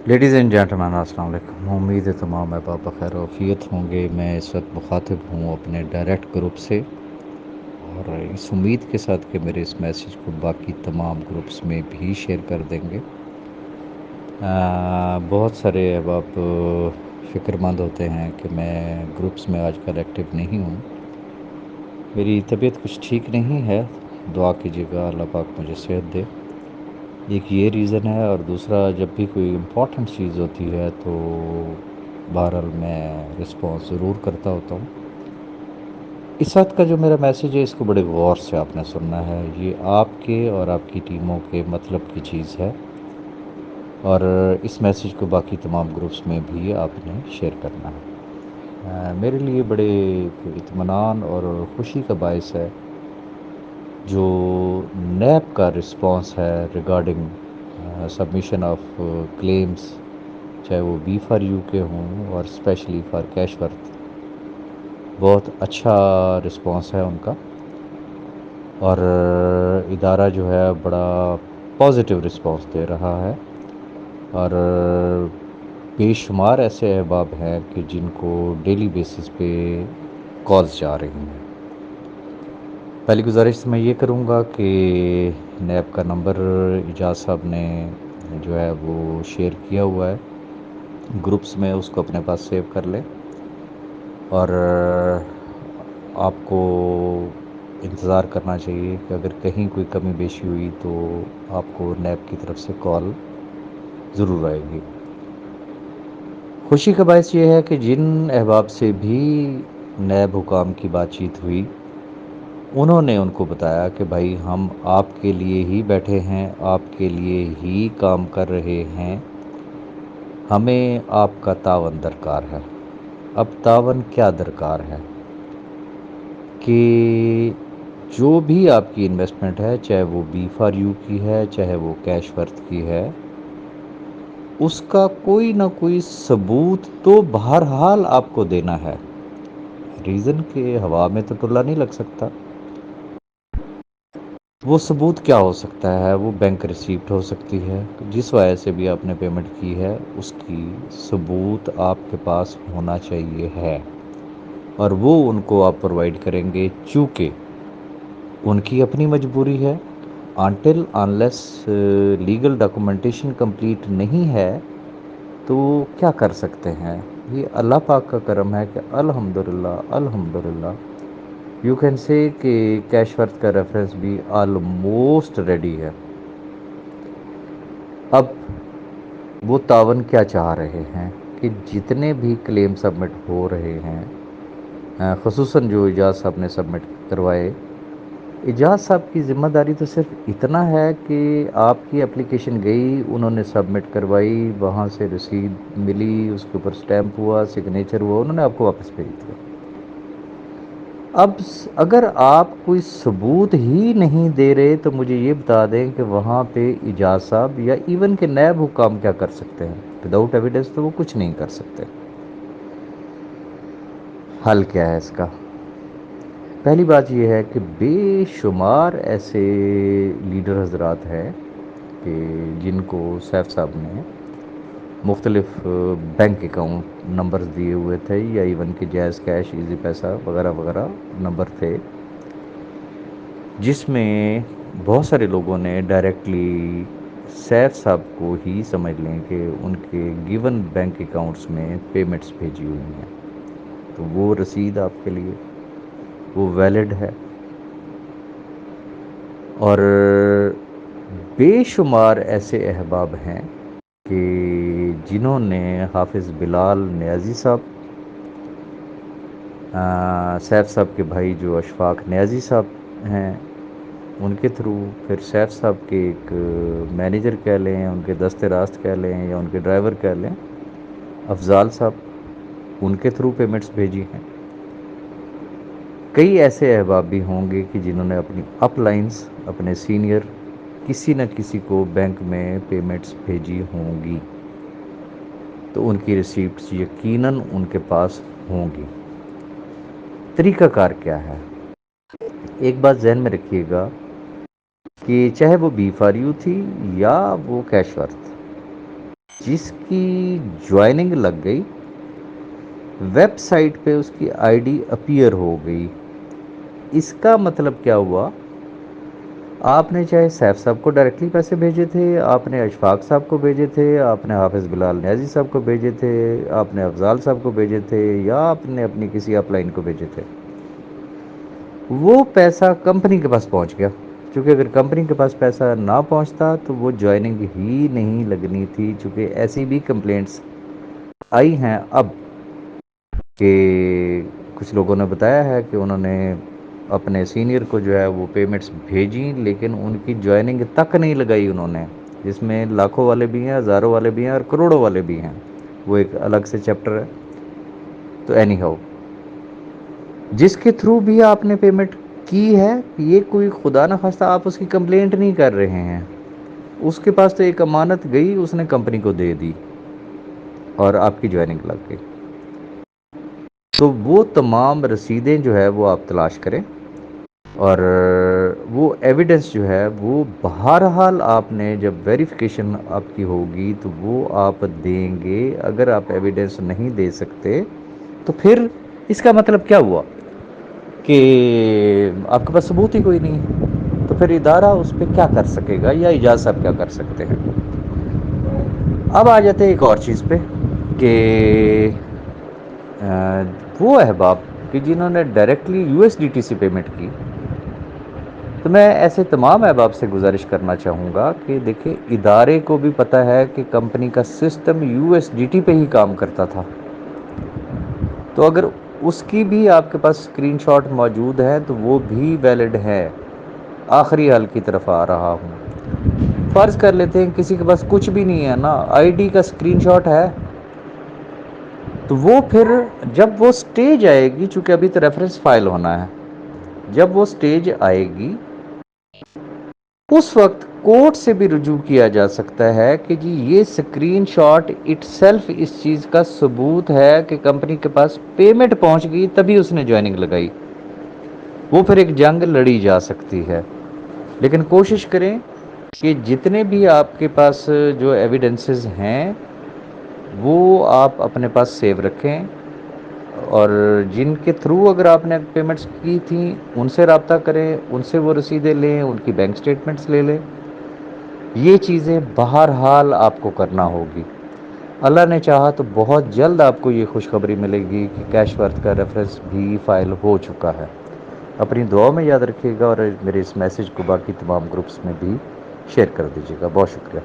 Ladies and gentleman السلام علیکم، امید ہے تمام احباب بخیر وفیت ہوں گے۔ میں اس وقت مخاطب ہوں اپنے ڈائریکٹ گروپ سے، اور اس امید کے ساتھ کہ میرے اس میسیج کو باقی تمام گروپس میں بھی شیئر کر دیں گے۔ بہت سارے احباب فکر مند ہوتے ہیں کہ میں گروپس میں آج کل ایکٹیو نہیں ہوں۔ میری طبیعت کچھ ٹھیک نہیں ہے، دعا کیجیے گا اللہ پاک مجھے صحت دے۔ ایک یہ ریزن ہے، اور دوسرا جب بھی کوئی امپورٹنٹ چیز ہوتی ہے تو بہرحال میں رسپانس ضرور کرتا ہوتا ہوں۔ اس وقت کا جو میرا میسیج ہے اس کو بڑے غور سے آپ نے سننا ہے۔ یہ آپ کے اور آپ کی ٹیموں کے مطلب کی چیز ہے، اور اس میسیج کو باقی تمام گروپس میں بھی آپ نے شیئر کرنا ہے۔ میرے لیے بڑے اطمینان اور خوشی کا باعث ہے جو نیب کا رسپانس ہے ریگارڈنگ سبمیشن آف کلیمز، چاہے وہ بی فار یو کے ہوں اور اسپیشلی فار کیش ورتھ۔ بہت اچھا رسپانس ہے ان کا، اور ادارہ جو ہے بڑا پازیٹیو رسپانس دے رہا ہے، اور بے شمار ایسے احباب ہیں کہ جن کو ڈیلی بیسس پہ کالز جا رہی ہیں۔ پہلی گزارش میں یہ کروں گا کہ نیب کا نمبر اجاز صاحب نے جو ہے وہ شیئر کیا ہوا ہے گروپس میں، اس کو اپنے پاس سیو کر لیں، اور آپ کو انتظار کرنا چاہیے کہ اگر کہیں کوئی کمی بیشی ہوئی تو آپ کو نیب کی طرف سے کال ضرور آئے گی۔ خوشی کا باعث یہ ہے کہ جن احباب سے بھی نیب حکام کی بات چیت ہوئی، انہوں نے ان کو بتایا کہ بھائی ہم آپ کے لیے ہی بیٹھے ہیں، آپ کے لیے ہی کام کر رہے ہیں، ہمیں آپ کا تعاون درکار ہے۔ اب تعاون کیا درکار ہے کہ جو بھی آپ کی انویسٹمنٹ ہے، چاہے وہ بی فار یو کی ہے، چاہے وہ کیش ورتھ کی ہے، اس کا کوئی نہ کوئی ثبوت تو بہرحال آپ کو دینا ہے۔ ریزن کہ ہوا میں تو ٹلا نہیں لگ سکتا۔ وہ ثبوت کیا ہو سکتا ہے؟ وہ بینک ریسیپٹ ہو سکتی ہے، جس وجہ سے بھی آپ نے پیمنٹ کی ہے اس کی ثبوت آپ کے پاس ہونا چاہیے ہے، اور وہ ان کو آپ پرووائڈ کریں گے، چونکہ ان کی اپنی مجبوری ہے۔ Until unless legal documentation complete نہیں ہے تو کیا کر سکتے ہیں؟ یہ اللہ پاک کا کرم ہے کہ الحمدللہ الحمدللہ یو کین سے کہ کیش ورتھ کا ریفرنس بھی آلموسٹ ریڈی ہے۔ اب وہ تعاون کیا چاہ رہے ہیں کہ جتنے بھی کلیم سبمٹ ہو رہے ہیں، خصوصاً جو اجاز صاحب نے سبمٹ کروائے، اجاز صاحب کی ذمہ داری تو صرف اتنا ہے کہ آپ کی اپلیکیشن گئی، انہوں نے سبمٹ کروائی، وہاں سے رسید ملی، اس کے اوپر سٹیمپ ہوا، سگنیچر ہوا، انہوں نے آپ کو واپس بھیج دیا۔ اب اگر آپ کوئی ثبوت ہی نہیں دے رہے تو مجھے یہ بتا دیں کہ وہاں پہ اجاز صاحب یا ایون کہ نیب حکام کیا کر سکتے ہیں؟ وداؤٹ ایویڈنس تو وہ کچھ نہیں کر سکتے۔ حل کیا ہے اس کا؟ پہلی بات یہ ہے کہ بے شمار ایسے لیڈر حضرات ہیں کہ جن کو سیف صاحب نے مختلف بینک اکاؤنٹ نمبرز دیے ہوئے تھے، یا ایون کہ جیز کیش، ایزی پیسہ وغیرہ وغیرہ نمبر تھے، جس میں بہت سارے لوگوں نے ڈائریکٹلی سیف صاحب کو ہی سمجھ لیں کہ ان کے گیون بینک اکاؤنٹس میں پیمنٹس بھیجی ہوئی ہیں، تو وہ رسید آپ کے لیے وہ ویلڈ ہے۔ اور بے شمار ایسے احباب ہیں کہ جنہوں نے حافظ بلال نیازی صاحب، سیف صاحب کے بھائی جو اشفاق نیازی صاحب ہیں، ان کے تھرو، پھر سیف صاحب کے ایک مینیجر کہہ لیں، ان کے دست راست کہہ لیں، یا ان کے ڈرائیور کہہ لیں، افضال صاحب، ان کے تھرو پیمنٹس بھیجی ہیں۔ کئی ایسے احباب بھی ہوں گے کہ جنہوں نے اپنی اپ لائنز، اپنے سینئر کسی نہ کسی کو بینک میں پیمنٹس بھیجی ہوں گی، تو ان کی ریسیپٹس یقیناً ان کے پاس ہوں گی۔ طریقہ کار کیا ہے؟ ایک بات ذہن میں رکھیے گا کہ چاہے وہ بی فار یو تھی یا وہ کیش ورتھ، جس کی جوائننگ لگ گئی، ویب سائٹ پہ اس کی آئی ڈی اپیئر ہو گئی. اس کا مطلب کیا ہوا؟ آپ نے چاہے سیف صاحب کو ڈائریکٹلی پیسے بھیجے تھے، آپ نے اشفاق صاحب کو بھیجے تھے، آپ نے حافظ بلال نیازی صاحب کو بھیجے تھے، آپ نے افضال صاحب کو بھیجے تھے، یا آپ نے اپنی کسی اپ لائن کو بھیجے تھے، وہ پیسہ کمپنی کے پاس پہنچ گیا. چونکہ اگر کمپنی کے پاس پیسہ نہ پہنچتا تو وہ جوائننگ ہی نہیں لگنی تھی. چونکہ ایسی بھی کمپلینٹس آئی ہیں اب کہ کچھ لوگوں نے بتایا ہے کہ انہوں نے اپنے سینئر کو جو ہے وہ پیمنٹس بھیجیں، لیکن ان کی جوائننگ تک نہیں لگائی انہوں نے، جس میں لاکھوں والے بھی ہیں، ہزاروں والے بھی ہیں، اور کروڑوں والے بھی ہیں. وہ ایک الگ سے چیپٹر ہے. تو اینی ہاؤ، جس کے تھرو بھی آپ نے پیمنٹ کی ہے، یہ کوئی خدا نخواستہ آپ اس کی کمپلینٹ نہیں کر رہے ہیں، اس کے پاس تو ایک امانت گئی، اس نے کمپنی کو دے دی اور آپ کی جوائننگ لگ گئی. تو وہ تمام رسیدیں جو ہے وہ آپ تلاش کریں، اور وہ ایویڈنس جو ہے وہ بہرحال آپ نے جب ویریفیکیشن آپ کی ہوگی تو وہ آپ دیں گے. اگر آپ ایویڈنس نہیں دے سکتے تو پھر اس کا مطلب کیا ہوا کہ آپ کے پاس ثبوت ہی کوئی نہیں ہے. تو پھر ادارہ اس پہ کیا کر سکے گا، یا اجازت صاحب کیا کر سکتے ہیں؟ اب آ جاتے ہیں ایک اور چیز پہ کہ وہ احباب کہ جنہوں نے directly U S D T سے پیمنٹ کی. تو میں ایسے تمام احباب سے گزارش کرنا چاہوں گا کہ دیکھیں، ادارے کو بھی پتہ ہے کہ کمپنی کا system U S D T پہ ہی کام کرتا تھا. تو اگر اس کی بھی آپ کے پاس اسکرین شاٹ موجود ہے تو وہ بھی ویلڈ ہے. آخری حل کی طرف آ رہا ہوں. فرض کر لیتے ہیں کسی کے پاس کچھ بھی نہیں ہے نا، آئی ڈی کا اسکرین شاٹ ہے، تو وہ پھر جب وہ سٹیج آئے گی، چونکہ ابھی تو ریفرنس فائل ہونا ہے، جب وہ سٹیج آئے گی اس وقت کورٹ سے بھی رجوع کیا جا سکتا ہے کہ جی یہ سکرین شاٹ اٹ سیلف اس چیز کا ثبوت ہے کہ کمپنی کے پاس پیمنٹ پہنچ گئی تبھی اس نے جوائننگ لگائی. وہ پھر ایک جنگ لڑی جا سکتی ہے. لیکن کوشش کریں کہ جتنے بھی آپ کے پاس جو ایویڈنسز ہیں وہ آپ اپنے پاس سیو رکھیں، اور جن کے تھرو اگر آپ نے پیمنٹس کی تھیں ان سے رابطہ کریں، ان سے وہ رسیدیں لیں، ان کی بینک سٹیٹمنٹس لے لیں. یہ چیزیں بہرحال آپ کو کرنا ہوگی. اللہ نے چاہا تو بہت جلد آپ کو یہ خوشخبری ملے گی کہ کیش ورتھ کا ریفرنس بھی فائل ہو چکا ہے. اپنی دعاؤں میں یاد رکھیے گا، اور میرے اس میسج کو باقی تمام گروپس میں بھی شیئر کر دیجیے گا. بہت شکریہ.